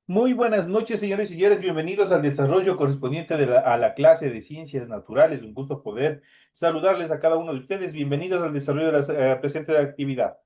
Muy buenas noches, señores y señores. Bienvenidos al desarrollo correspondiente a la clase de Ciencias Naturales. Un gusto poder saludarles a cada uno de ustedes. Bienvenidos al desarrollo de la presente actividad.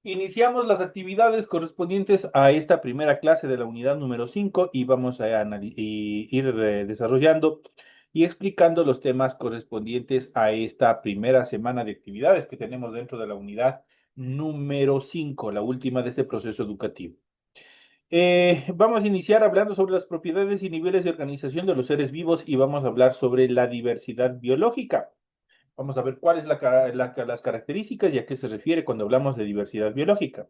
Iniciamos las actividades correspondientes a esta primera clase de la unidad número 5 y vamos a ir desarrollando y explicando los temas correspondientes a esta primera semana de actividades que tenemos dentro de la unidad número 5, la última de este proceso educativo. Vamos a iniciar hablando sobre las propiedades y niveles de organización de los seres vivos y vamos a hablar sobre la diversidad biológica. Vamos a ver cuáles las características y a qué se refiere cuando hablamos de diversidad biológica.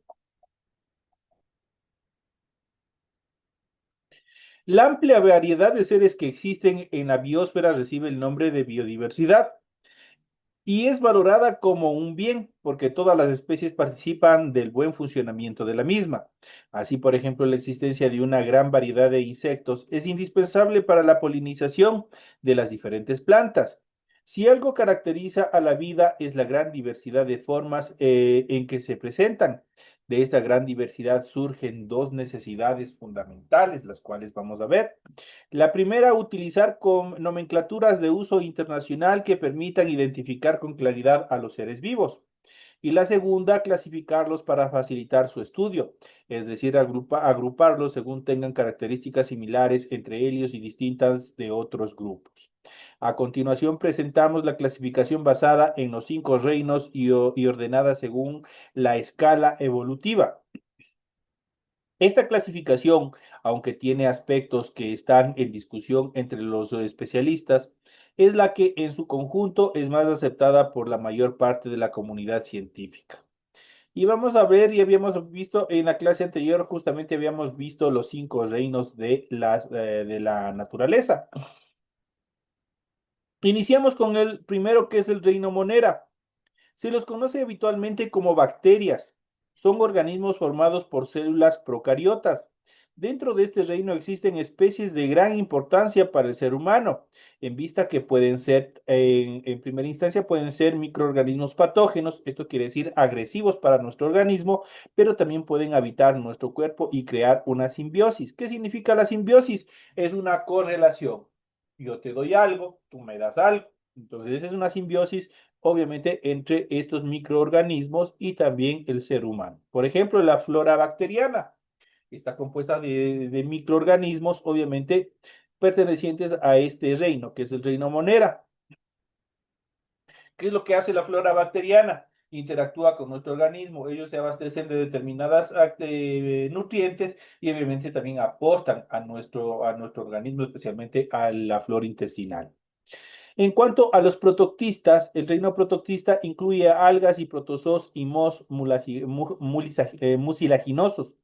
La amplia variedad de seres que existen en la biosfera recibe el nombre de biodiversidad y es valorada como un bien porque todas las especies participan del buen funcionamiento de la misma. Así, por ejemplo, la existencia de una gran variedad de insectos es indispensable para la polinización de las diferentes plantas. Si algo caracteriza a la vida es la gran diversidad de formas en que se presentan. De esta gran diversidad surgen dos necesidades fundamentales, las cuales vamos a ver. La primera, utilizar con nomenclaturas de uso internacional que permitan identificar con claridad a los seres vivos. Y la segunda, clasificarlos para facilitar su estudio, es decir, agruparlos según tengan características similares entre ellos y distintas de otros grupos. A continuación, presentamos la clasificación basada en los cinco reinos y ordenada según la escala evolutiva. Esta clasificación, aunque tiene aspectos que están en discusión entre los especialistas, es la que en su conjunto es más aceptada por la mayor parte de la comunidad científica. Y vamos a ver, y habíamos visto en la clase anterior, justamente habíamos visto los cinco reinos de la naturaleza. Iniciamos con el primero, que es el reino monera. Se los conoce habitualmente como bacterias. Son organismos formados por células procariotas. Dentro de este reino existen especies de gran importancia para el ser humano, en vista que pueden ser, en primera instancia, pueden ser microorganismos patógenos, esto quiere decir agresivos para nuestro organismo, pero también pueden habitar nuestro cuerpo y crear una simbiosis. ¿Qué significa la simbiosis? Es una correlación. Yo te doy algo, tú me das algo. Entonces, esa es una simbiosis obviamente entre estos microorganismos y también el ser humano. Por ejemplo, la flora bacteriana está compuesta de microorganismos, obviamente, pertenecientes a este reino, que es el reino monera. ¿Qué es lo que hace la flora bacteriana? Interactúa con nuestro organismo, ellos se abastecen de determinadas nutrientes y obviamente también aportan a nuestro organismo, especialmente a la flora intestinal. En cuanto a los protoctistas, el reino protoctista incluye algas y protozoos y mucilaginosos.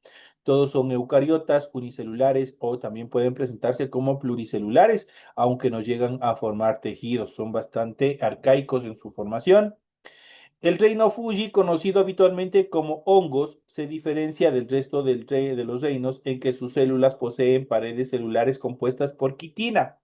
Todos son eucariotas, unicelulares o también pueden presentarse como pluricelulares, aunque no llegan a formar tejidos. Son bastante arcaicos en su formación. El reino Fuji, conocido habitualmente como hongos, se diferencia del resto de los reinos en que sus células poseen paredes celulares compuestas por quitina.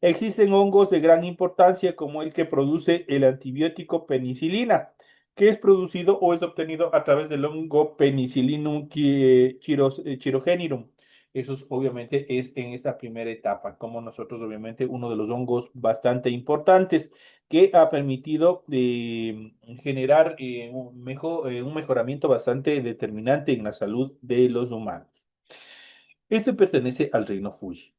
Existen hongos de gran importancia como el que produce el antibiótico penicilina, que es producido o es obtenido a través del hongo Penicillium chirogeninum. Eso obviamente es en esta primera etapa, como nosotros obviamente uno de los hongos bastante importantes que ha permitido generar un mejoramiento bastante determinante en la salud de los humanos. Este pertenece al reino Fuji.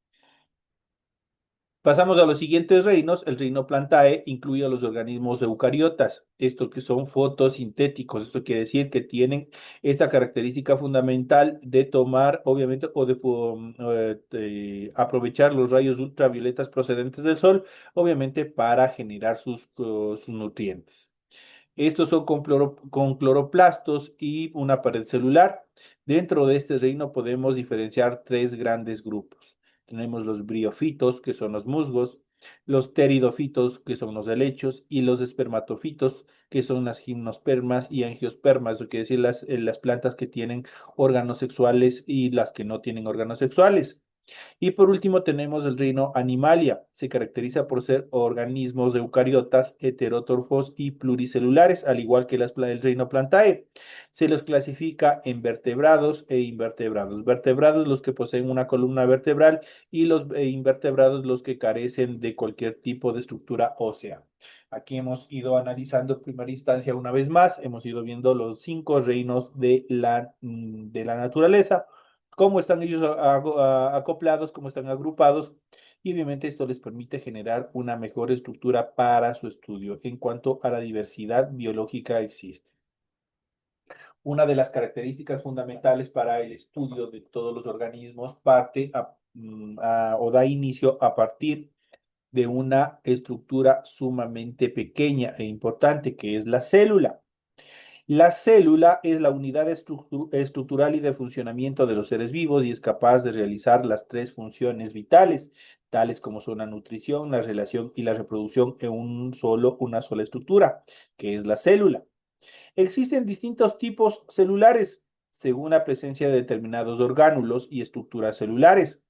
Pasamos a los siguientes reinos. El reino Plantae incluye a los organismos eucariotas, estos que son fotosintéticos. Esto quiere decir que tienen esta característica fundamental de tomar, obviamente, o de aprovechar los rayos ultravioletas procedentes del sol, obviamente, para generar sus nutrientes. Estos son con cloroplastos y una pared celular. Dentro de este reino podemos diferenciar tres grandes grupos. Tenemos los briofitos, que son los musgos, los pteridofitos, que son los helechos, y los espermatofitos, que son las gimnospermas y angiospermas, eso quiere decir las plantas que tienen órganos sexuales y las que no tienen órganos sexuales. Y por último tenemos el reino Animalia. Se caracteriza por ser organismos eucariotas, heterótrofos y pluricelulares, al igual que el reino Plantae. Se los clasifica en vertebrados e invertebrados. Vertebrados los que poseen una columna vertebral y los invertebrados los que carecen de cualquier tipo de estructura ósea. Aquí hemos ido analizando en primera instancia una vez más, hemos ido viendo los cinco reinos de la naturaleza, cómo están ellos acoplados, cómo están agrupados, y obviamente esto les permite generar una mejor estructura para su estudio en cuanto a la diversidad biológica existe. Una de las características fundamentales para el estudio de todos los organismos o da inicio a partir de una estructura sumamente pequeña e importante, que es la célula. La célula es la unidad estructural y de funcionamiento de los seres vivos y es capaz de realizar las tres funciones vitales, tales como son la nutrición, la relación y la reproducción en una sola estructura, que es la célula. Existen distintos tipos celulares según la presencia de determinados orgánulos y estructuras celulares.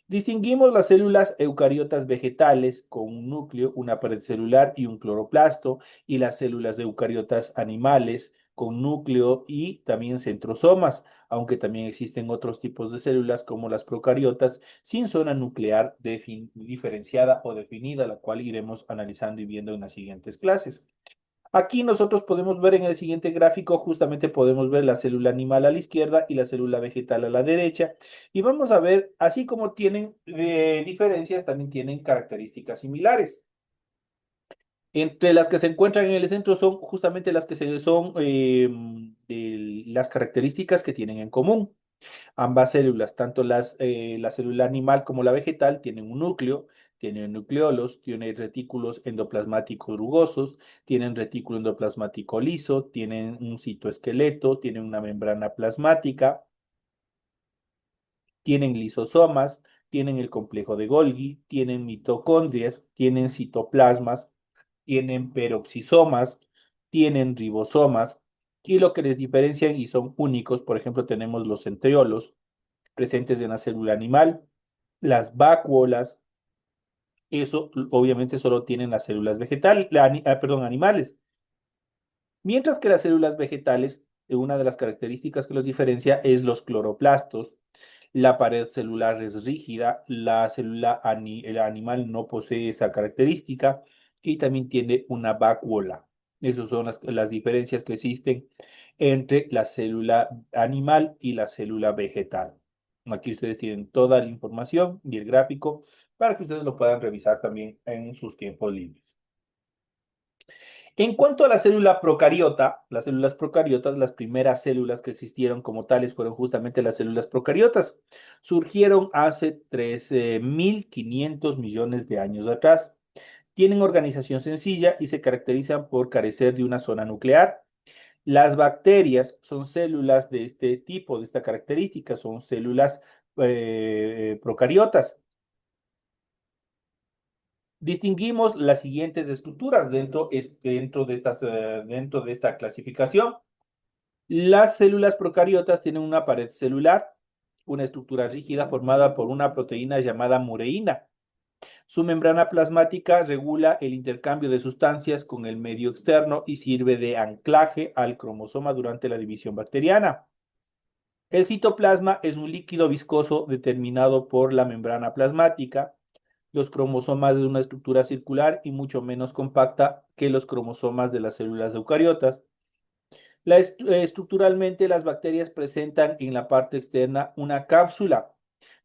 Distinguimos las células eucariotas vegetales con un núcleo, una pared celular y un cloroplasto, y las células eucariotas animales con núcleo y también centrosomas, aunque también existen otros tipos de células como las procariotas sin zona nuclear diferenciada o definida, la cual iremos analizando y viendo en las siguientes clases. Aquí nosotros podemos ver en el siguiente gráfico, justamente podemos ver la célula animal a la izquierda y la célula vegetal a la derecha. Y vamos a ver, así como tienen diferencias, también tienen características similares. Entre las que se encuentran en el centro son justamente las que son las características que tienen en común. Ambas células, tanto la célula animal como la vegetal, tienen un núcleo, tienen nucleolos, tienen retículos endoplasmáticos rugosos, tienen retículo endoplasmático liso, tienen un citoesqueleto, tienen una membrana plasmática, tienen lisosomas, tienen el complejo de Golgi, tienen mitocondrias, tienen citoplasmas, tienen peroxisomas, tienen ribosomas, y lo que les diferencian y son únicos, por ejemplo, tenemos los centriolos presentes en la célula animal, las vacuolas, eso obviamente solo tienen las células perdón, animales. Mientras que las células vegetales, una de las características que los diferencia es los cloroplastos. La pared celular es rígida, el animal no posee esa característica y también tiene una vacuola. Esas son las diferencias que existen entre la célula animal y la célula vegetal. Aquí ustedes tienen toda la información y el gráfico para que ustedes lo puedan revisar también en sus tiempos libres. En cuanto a la célula procariota, las células procariotas, las primeras células que existieron como tales fueron justamente las células procariotas. Surgieron hace 13.500 millones de años atrás. Tienen organización sencilla y se caracterizan por carecer de una zona nuclear. Las bacterias son células de este tipo, de esta característica, son células procariotas. Distinguimos las siguientes estructuras dentro de esta clasificación. Las células procariotas tienen una pared celular, una estructura rígida formada por una proteína llamada mureína. Su membrana plasmática regula el intercambio de sustancias con el medio externo y sirve de anclaje al cromosoma durante la división bacteriana. El citoplasma es un líquido viscoso determinado por la membrana plasmática. Los cromosomas de una estructura circular y mucho menos compacta que los cromosomas de las células eucariotas. Estructuralmente, las bacterias presentan en la parte externa una cápsula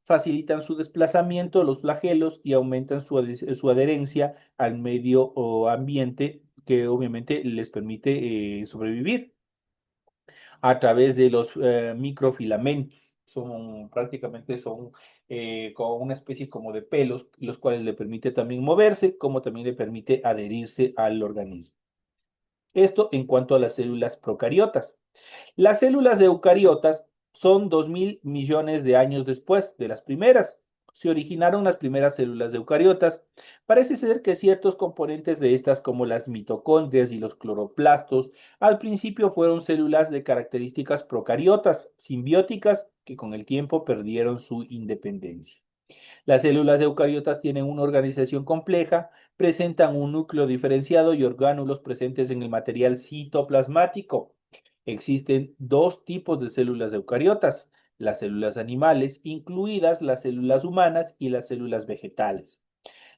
facilitan su desplazamiento, los flagelos, y aumentan su adherencia al medio o ambiente que obviamente les permite sobrevivir a través de los microfilamentos. Prácticamente son como una especie como de pelos, los cuales le permite también moverse, como también le permite adherirse al organismo. Esto en cuanto a las células procariotas. Las células eucariotas son 2.000 millones de años después de las primeras. Se originaron las primeras células eucariotas. Parece ser que ciertos componentes de estas, como las mitocondrias y los cloroplastos, al principio fueron células de características procariotas, simbióticas, que con el tiempo perdieron su independencia. Las células eucariotas tienen una organización compleja, presentan un núcleo diferenciado y orgánulos presentes en el material citoplasmático. Existen dos tipos de células eucariotas: las células animales, incluidas las células humanas, y las células vegetales.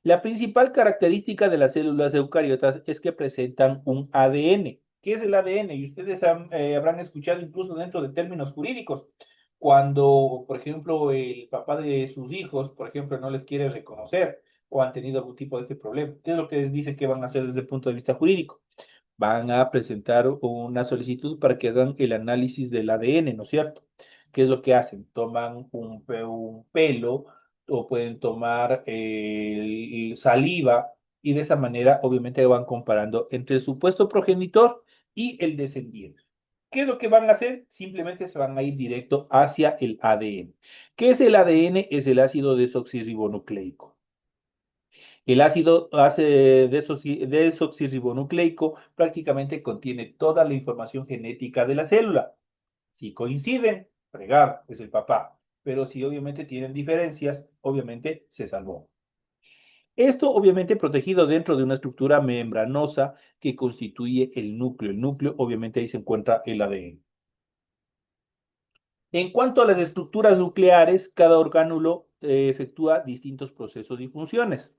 La principal característica de las células eucariotas es que presentan un ADN. ¿Qué es el ADN? Y ustedes habrán escuchado incluso dentro de términos jurídicos. Cuando, por ejemplo, el papá de sus hijos, por ejemplo, no les quiere reconocer o han tenido algún tipo de este problema, ¿qué es lo que les dice que van a hacer desde el punto de vista jurídico? Van a presentar una solicitud para que hagan el análisis del ADN, ¿no es cierto? ¿Qué es lo que hacen? Toman un pelo o pueden tomar saliva, y de esa manera obviamente van comparando entre el supuesto progenitor y el descendiente. ¿Qué es lo que van a hacer? Simplemente se van a ir directo hacia el ADN. ¿Qué es el ADN? Es el ácido desoxirribonucleico. El ácido desoxirribonucleico prácticamente contiene toda la información genética de la célula. Si coinciden, fregar, es el papá. Pero si obviamente tienen diferencias, obviamente se salvó. Esto obviamente protegido dentro de una estructura membranosa que constituye el núcleo. El núcleo, obviamente ahí se encuentra el ADN. En cuanto a las estructuras nucleares, cada orgánulo efectúa distintos procesos y funciones.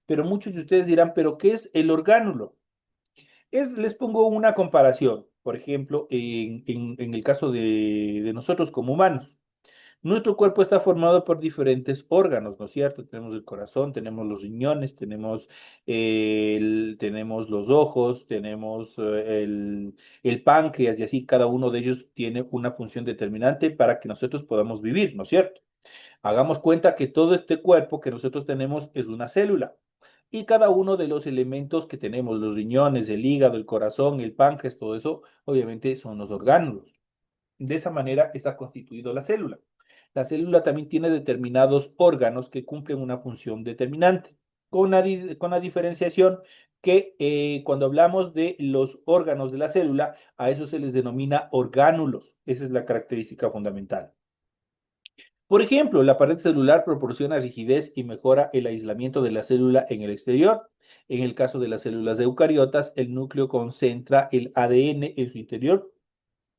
Pero muchos de ustedes dirán, ¿pero qué es el orgánulo? Les pongo una comparación, por ejemplo, en el caso de nosotros como humanos. Nuestro cuerpo está formado por diferentes órganos, ¿no es cierto? Tenemos el corazón, tenemos los riñones, tenemos los ojos, tenemos el páncreas, y así cada uno de ellos tiene una función determinante para que nosotros podamos vivir, ¿no es cierto? Hagamos cuenta que todo este cuerpo que nosotros tenemos es una célula. Y cada uno de los elementos que tenemos, los riñones, el hígado, el corazón, el páncreas, todo eso, obviamente son los órganos. De esa manera está constituido la célula. La célula también tiene determinados órganos que cumplen una función determinante, con la diferenciación que cuando hablamos de los órganos de la célula, a eso se les denomina orgánulos. Esa es la característica fundamental. Por ejemplo, la pared celular proporciona rigidez y mejora el aislamiento de la célula en el exterior. En el caso de las células eucariotas, el núcleo concentra el ADN en su interior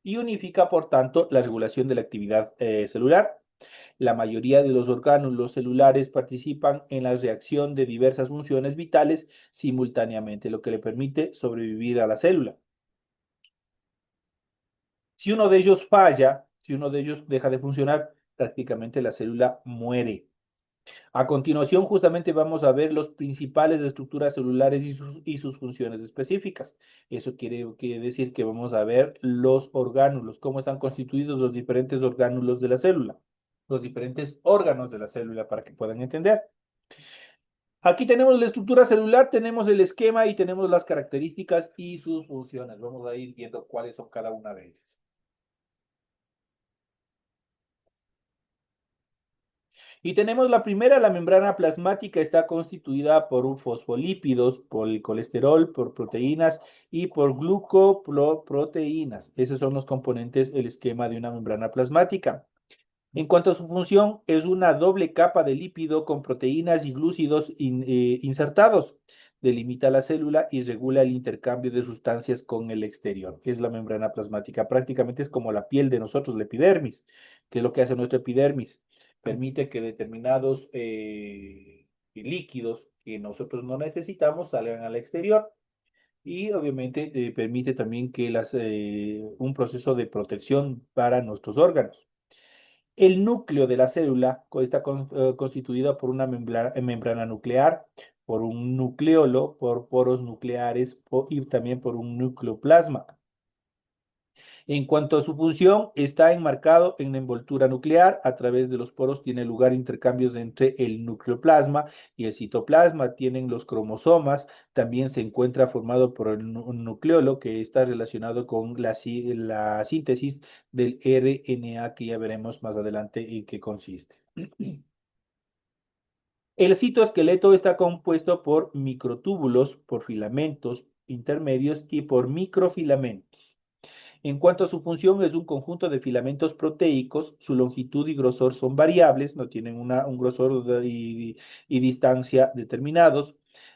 y unifica, por tanto, la regulación de la actividad celular. La mayoría de los orgánulos celulares participan en la reacción de diversas funciones vitales simultáneamente, lo que le permite sobrevivir a la célula. Si uno de ellos falla, si uno de ellos deja de funcionar, prácticamente la célula muere. A continuación, justamente vamos a ver los principales estructuras celulares y sus funciones específicas. Eso quiere decir que vamos a ver los orgánulos, cómo están constituidos los diferentes orgánulos de la célula, los diferentes órganos de la célula, para que puedan entender. Aquí tenemos la estructura celular, tenemos el esquema y tenemos las características y sus funciones. Vamos a ir viendo cuáles son cada una de ellas. Y tenemos la primera: la membrana plasmática está constituida por un fosfolípidos, por el colesterol, por proteínas y por glucoproteínas. Esos son los componentes, el esquema de una membrana plasmática. En cuanto a su función, es una doble capa de lípido con proteínas y glúcidos insertados. Delimita la célula y regula el intercambio de sustancias con el exterior. Es la membrana plasmática. Prácticamente es como la piel de nosotros, la epidermis. ¿Qué es lo que hace nuestra epidermis? Permite que determinados líquidos que nosotros no necesitamos salgan al exterior. Y obviamente permite también que un proceso de protección para nuestros órganos. El núcleo de la célula está constituido por una membrana nuclear, por un nucleolo, por poros nucleares y también por un nucleoplasma. En cuanto a su función, está enmarcado en la envoltura nuclear. A través de los poros tiene lugar intercambios entre el nucleoplasma y el citoplasma. Tienen los cromosomas. También se encuentra formado por el nucleolo, que está relacionado con la síntesis del RNA, que ya veremos más adelante en qué consiste. El citoesqueleto está compuesto por microtúbulos, por filamentos intermedios y por microfilamentos. En cuanto a su función, es un conjunto de filamentos proteicos. Su longitud y grosor son variables, no tienen un grosor y distancia determinados.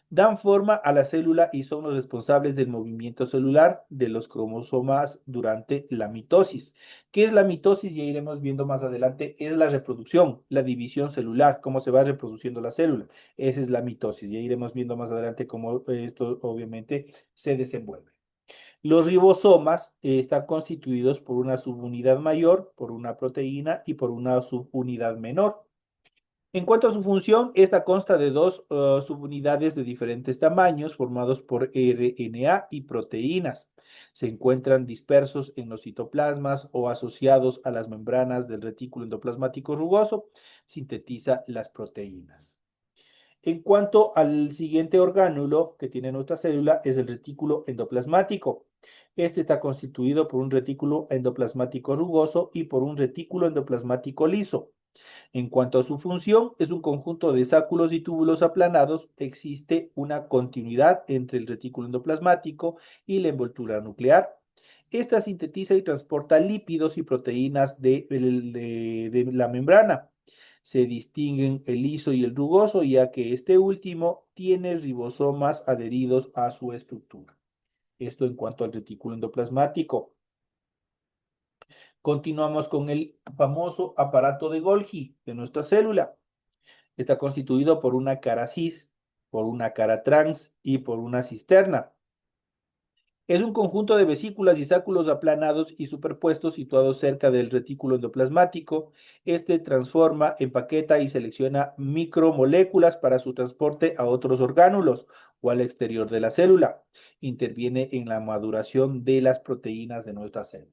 Dan forma a la célula y son los responsables del movimiento celular de los cromosomas durante la mitosis. ¿Qué es la mitosis? Ya iremos viendo más adelante. Es la reproducción, la división celular, cómo se va reproduciendo la célula. Esa es la mitosis. Ya iremos viendo más adelante cómo esto obviamente se desenvuelve. Los ribosomas están constituidos por una subunidad mayor, por una proteína y por una subunidad menor. En cuanto a su función, esta consta de dos subunidades de diferentes tamaños formados por RNA y proteínas. Se encuentran dispersos en los citoplasmas o asociados a las membranas del retículo endoplasmático rugoso. Sintetiza las proteínas. En cuanto al siguiente orgánulo que tiene nuestra célula, es el retículo endoplasmático. Este está constituido por un retículo endoplasmático rugoso y por un retículo endoplasmático liso. En cuanto a su función, es un conjunto de sáculos y túbulos aplanados. Existe una continuidad entre el retículo endoplasmático y la envoltura nuclear. Esta sintetiza y transporta lípidos y proteínas de la membrana. Se distinguen el liso y el rugoso, ya que este último tiene ribosomas adheridos a su estructura. Esto en cuanto al retículo endoplasmático. Continuamos con el famoso aparato de Golgi de nuestra célula. Está constituido por una cara cis, por una cara trans y por una cisterna. Es un conjunto de vesículas y sáculos aplanados y superpuestos situados cerca del retículo endoplasmático. Este transforma, empaqueta y selecciona micromoléculas para su transporte a otros orgánulos o al exterior de la célula. Interviene en la maduración de las proteínas de nuestra célula.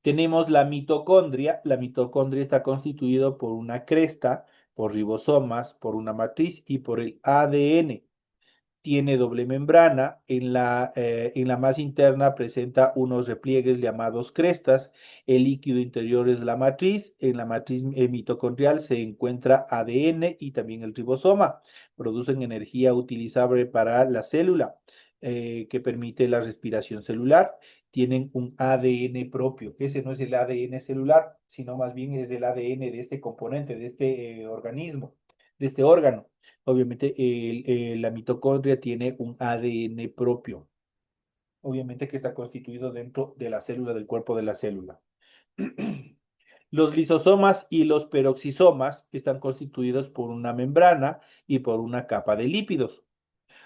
Tenemos la mitocondria. La mitocondria está constituida por una cresta, por ribosomas, por una matriz y por el ADN. Tiene doble membrana. En la más interna presenta unos repliegues llamados crestas. El líquido interior es la matriz. En la matriz mitocondrial se encuentra ADN y también el ribosoma. Producen energía utilizable para la célula, que permite la respiración celular. Tienen un ADN propio. Ese no es el ADN celular, sino más bien es el ADN de este componente, de este organismo, de este órgano. Obviamente, la mitocondria tiene un ADN propio, obviamente que está constituido dentro de la célula, del cuerpo de la célula. Los lisosomas y los peroxisomas están constituidos por una membrana y por una capa de lípidos.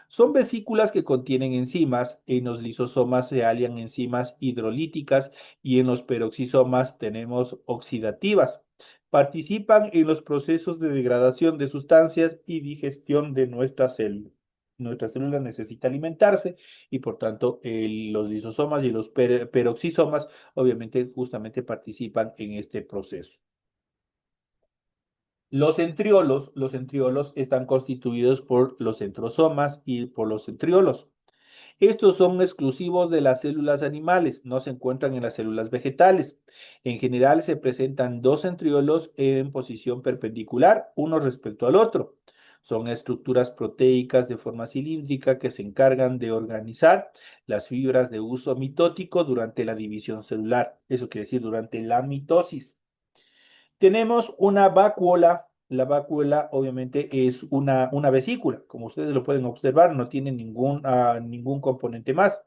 Son vesículas que contienen enzimas. En los lisosomas se hallan enzimas hidrolíticas y en los peroxisomas tenemos oxidativas. Participan en los procesos de degradación de sustancias y digestión de nuestra célula. Nuestra célula necesita alimentarse y por tanto los lisosomas y los peroxisomas obviamente justamente participan en este proceso. Los centriolos están constituidos por los centrosomas y por los centriolos. Estos son exclusivos de las células animales, no se encuentran en las células vegetales. En general se presentan dos centriolos en posición perpendicular, uno respecto al otro. Son estructuras proteicas de forma cilíndrica que se encargan de organizar las fibras de uso mitótico durante la división celular, eso quiere decir durante la mitosis. Tenemos una vacuola. La vacuola obviamente es una vesícula, como ustedes lo pueden observar, no tiene ningún componente más.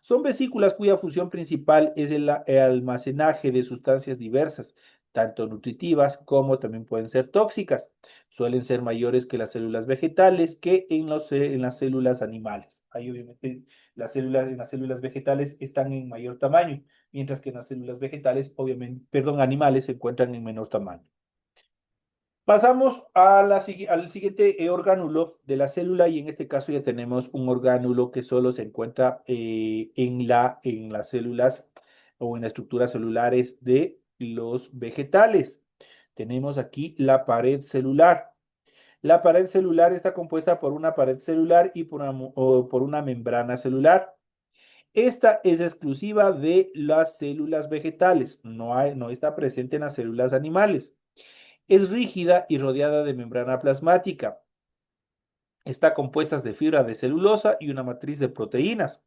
Son vesículas cuya función principal es el almacenaje de sustancias diversas, tanto nutritivas como también pueden ser tóxicas. Suelen ser mayores que las células vegetales que en las células animales. Ahí obviamente en las células vegetales están en mayor tamaño, mientras que en las células vegetales, obviamente, perdón, animales se encuentran en menor tamaño. Pasamos a al siguiente orgánulo de la célula y en este caso ya tenemos un orgánulo que solo se encuentra en las células o en las estructuras celulares de los vegetales. Tenemos aquí la pared celular. La pared celular está compuesta por una pared celular y por una membrana celular. Esta es exclusiva de las células vegetales, no está presente en las células animales. Es rígida y rodeada de membrana plasmática. Está compuesta de fibra de celulosa y una matriz de proteínas.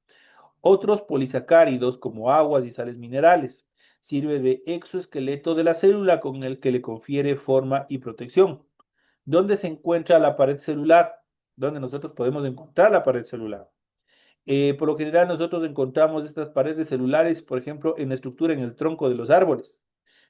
Otros polisacáridos como aguas y sales minerales. Sirve de exoesqueleto de la célula con el que le confiere forma y protección. ¿Dónde se encuentra la pared celular? ¿Dónde nosotros podemos encontrar la pared celular? Por lo general nosotros encontramos estas paredes celulares, por ejemplo, en la estructura en el tronco de los árboles,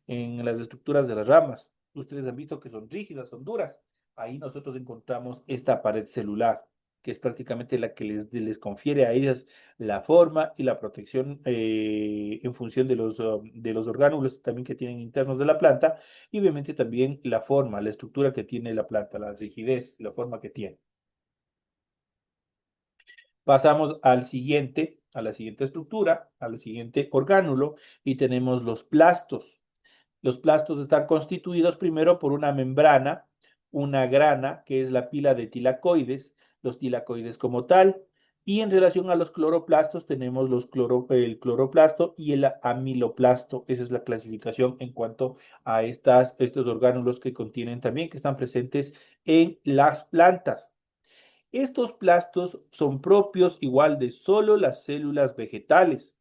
en las estructuras de las ramas. Ustedes han visto que son rígidas, son duras. Ahí nosotros encontramos esta pared celular, que es prácticamente la que les confiere a ellas la forma y la protección en función de los orgánulos también que tienen internos de la planta y obviamente también la forma, la estructura que tiene la planta, la rigidez, la forma que tiene. Pasamos a la siguiente estructura, al siguiente orgánulo y tenemos los plastos. Los plastos están constituidos primero por una membrana, una grana, que es la pila de tilacoides, los tilacoides como tal, y en relación a los cloroplastos tenemos el cloroplasto y el amiloplasto. Esa es la clasificación en cuanto a estos orgánulos que contienen también, que están presentes en las plantas. Estos plastos son propios igual de solo las células vegetales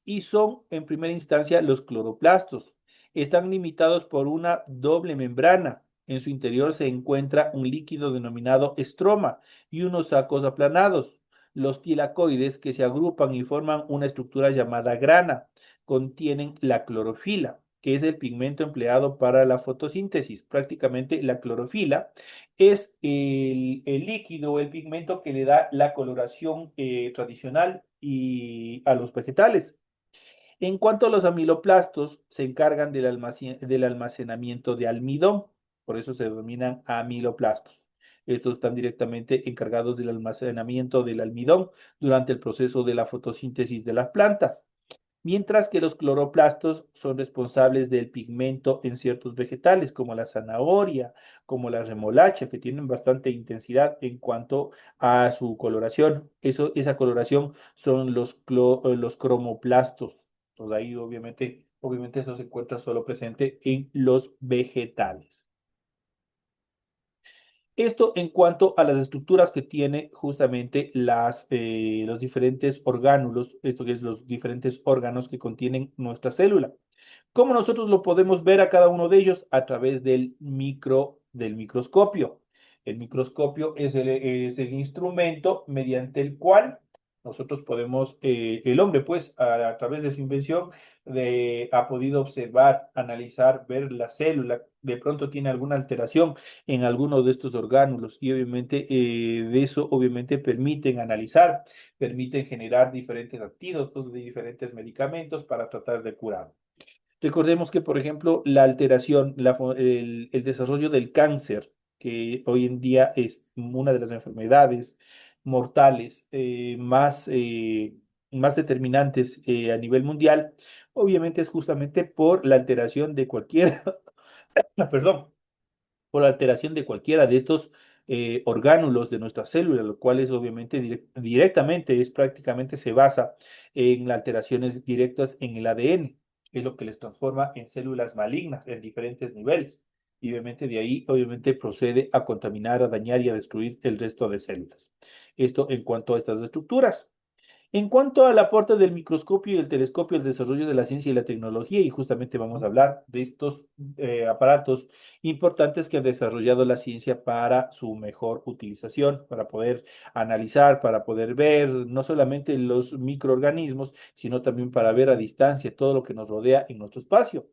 y son en primera instancia los cloroplastos. Están limitados por una doble membrana. En su interior se encuentra un líquido denominado estroma y unos sacos aplanados. Los tilacoides que se agrupan y forman una estructura llamada grana contienen la clorofila, que es el pigmento empleado para la fotosíntesis. Prácticamente la clorofila es el líquido, el pigmento que le da la coloración tradicional a los vegetales. En cuanto a los amiloplastos, se encargan del almacenamiento de almidón, por eso se denominan amiloplastos. Estos están directamente encargados del almacenamiento del almidón durante el proceso de la fotosíntesis de las plantas, mientras que los cloroplastos son responsables del pigmento en ciertos vegetales, como la zanahoria, como la remolacha, que tienen bastante intensidad en cuanto a su coloración. Esa coloración son los cromoplastos. Entonces ahí obviamente eso se encuentra solo presente en los vegetales. Esto en cuanto a las estructuras que tiene justamente los diferentes orgánulos, esto que es los diferentes órganos que contienen nuestra célula. ¿Cómo nosotros lo podemos ver a cada uno de ellos? A través del microscopio. El microscopio es el instrumento mediante el cual nosotros podemos, el hombre pues a través de su invención ha podido observar, analizar, ver la célula, de pronto tiene alguna alteración en alguno de estos orgánulos y obviamente de eso obviamente permiten analizar, permiten generar diferentes antídotos de diferentes medicamentos para tratar de curar. Recordemos que, por ejemplo, la alteración, el desarrollo del cáncer, que hoy en día es una de las enfermedades mortales más determinantes a nivel mundial, obviamente es justamente por la alteración de cualquier, perdón, por la alteración de cualquiera de estos orgánulos de nuestra célula, lo cual es obviamente directamente, es prácticamente se basa en las alteraciones directas en el ADN, que es lo que les transforma en células malignas en diferentes niveles. Y obviamente de ahí, obviamente procede a contaminar, a dañar y a destruir el resto de células. Esto en cuanto a estas estructuras. En cuanto al aporte del microscopio y el telescopio al desarrollo de la ciencia y la tecnología, y justamente vamos a hablar de estos aparatos importantes que ha desarrollado la ciencia para su mejor utilización, para poder analizar, para poder ver no solamente los microorganismos, sino también para ver a distancia todo lo que nos rodea en nuestro espacio.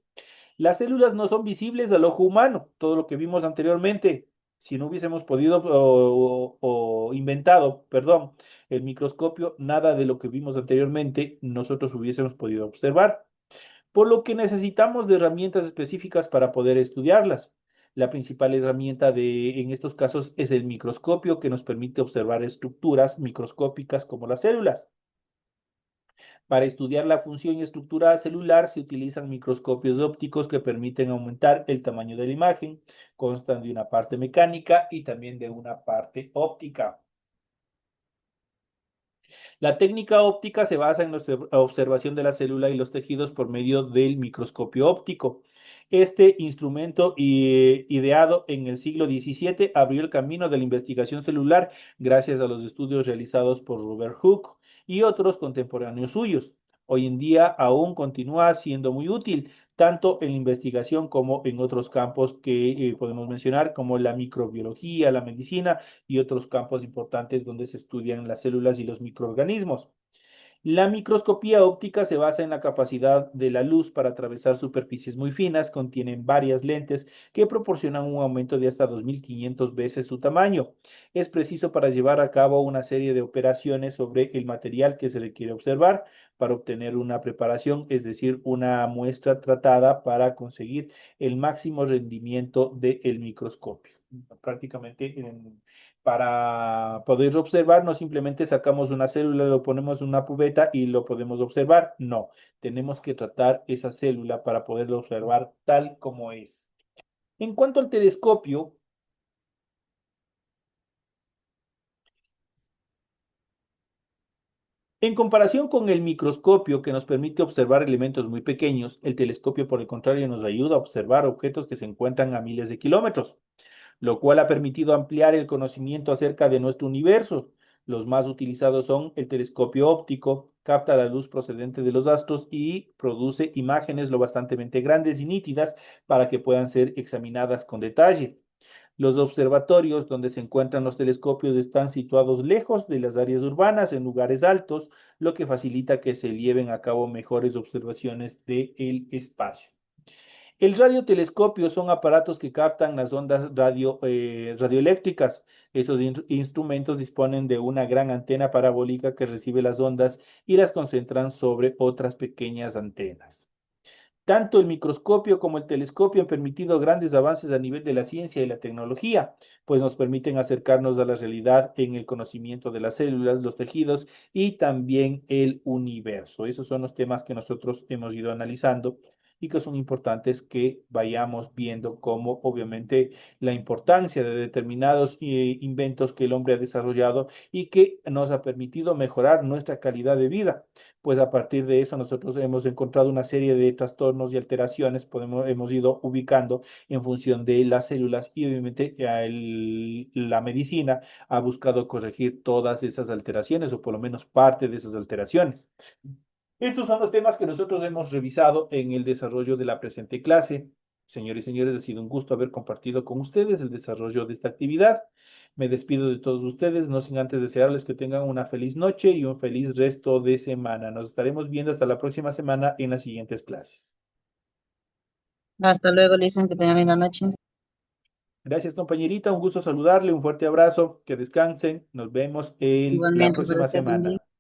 Las células no son visibles al ojo humano, todo lo que vimos anteriormente. Si no hubiésemos podido o inventado, perdón, el microscopio, nada de lo que vimos anteriormente nosotros hubiésemos podido observar. por lo que necesitamos de herramientas específicas para poder estudiarlas. La principal herramienta en estos casos es el microscopio, que nos permite observar estructuras microscópicas como las células. Para estudiar la función y estructura celular se utilizan microscopios ópticos que permiten aumentar el tamaño de la imagen. Constan de una parte mecánica y también de una parte óptica. La técnica óptica se basa en la observación de la célula y los tejidos por medio del microscopio óptico. Este instrumento, ideado en el siglo XVII, abrió el camino de la investigación celular gracias a los estudios realizados por Robert Hooke y otros contemporáneos suyos. Hoy en día aún continúa siendo muy útil, tanto en la investigación como en otros campos que podemos mencionar, como la microbiología, la medicina y otros campos importantes donde se estudian las células y los microorganismos. La microscopía óptica se basa en la capacidad de la luz para atravesar superficies muy finas, contienen varias lentes que proporcionan un aumento de hasta 2500 veces su tamaño. Es preciso para llevar a cabo una serie de operaciones sobre el material que se requiere observar para obtener una preparación, es decir, una muestra tratada para conseguir el máximo rendimiento del microscopio. Prácticamente para poder observar, no simplemente sacamos una célula, lo ponemos en una cubeta y lo podemos observar. No, tenemos que tratar esa célula para poderlo observar tal como es. En cuanto al telescopio, en comparación con el microscopio que nos permite observar elementos muy pequeños, el telescopio, por el contrario, nos ayuda a observar objetos que se encuentran a miles de kilómetros, lo cual ha permitido ampliar el conocimiento acerca de nuestro universo. Los más utilizados son el telescopio óptico, capta la luz procedente de los astros y produce imágenes lo bastante grandes y nítidas para que puedan ser examinadas con detalle. Los observatorios donde se encuentran los telescopios están situados lejos de las áreas urbanas, en lugares altos, lo que facilita que se lleven a cabo mejores observaciones del espacio. El radiotelescopio son aparatos que captan las ondas radioeléctricas. Esos instrumentos disponen de una gran antena parabólica que recibe las ondas y las concentran sobre otras pequeñas antenas. Tanto el microscopio como el telescopio han permitido grandes avances a nivel de la ciencia y la tecnología, pues nos permiten acercarnos a la realidad en el conocimiento de las células, los tejidos y también el universo. Esos son los temas que nosotros hemos ido analizando y que son importantes que vayamos viendo como obviamente la importancia de determinados inventos que el hombre ha desarrollado y que nos ha permitido mejorar nuestra calidad de vida, pues a partir de eso nosotros hemos encontrado una serie de trastornos y alteraciones, hemos ido ubicando en función de las células y obviamente la medicina ha buscado corregir todas esas alteraciones o por lo menos parte de esas alteraciones. Estos son los temas que nosotros hemos revisado en el desarrollo de la presente clase. Señores y señores, ha sido un gusto haber compartido con ustedes el desarrollo de esta actividad. Me despido de todos ustedes, no sin antes desearles que tengan una feliz noche y un feliz resto de semana. Nos estaremos viendo hasta la próxima semana en las siguientes clases. Hasta luego, le dicen que tengan linda noche. Gracias, compañerita. Un gusto saludarle. Un fuerte abrazo. Que descansen. Nos vemos la Igualmente, para próxima usted un día. semana.